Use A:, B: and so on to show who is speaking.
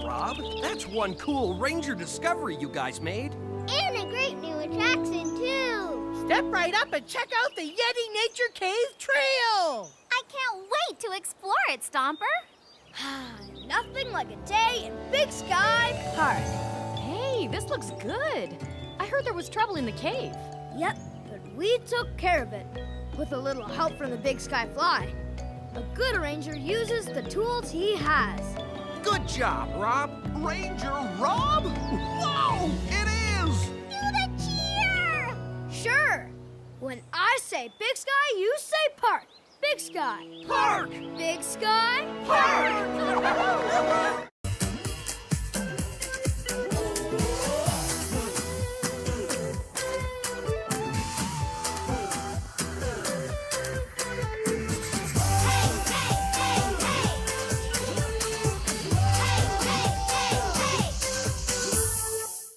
A: Rob. That's one cool ranger discovery you guys made.
B: And a great new attraction, too.
C: Step right up and check out the Yeti Nature Cave Trail.
B: I can't wait to explore it, Stomper. Nothing like a day in Big Sky Park.
D: Hey, this looks good. I heard there was trouble in the cave.
E: Yep, but we took care of it. With a little help from the Big Sky Fly. A good ranger uses the tools he has.
A: Good job, Rob.
F: Ranger Rob? Whoa! It is!
B: Do the cheer!
E: Sure. When I say Big Sky, you say Park. Big Sky.
A: Park!
E: Big Sky.
A: Park!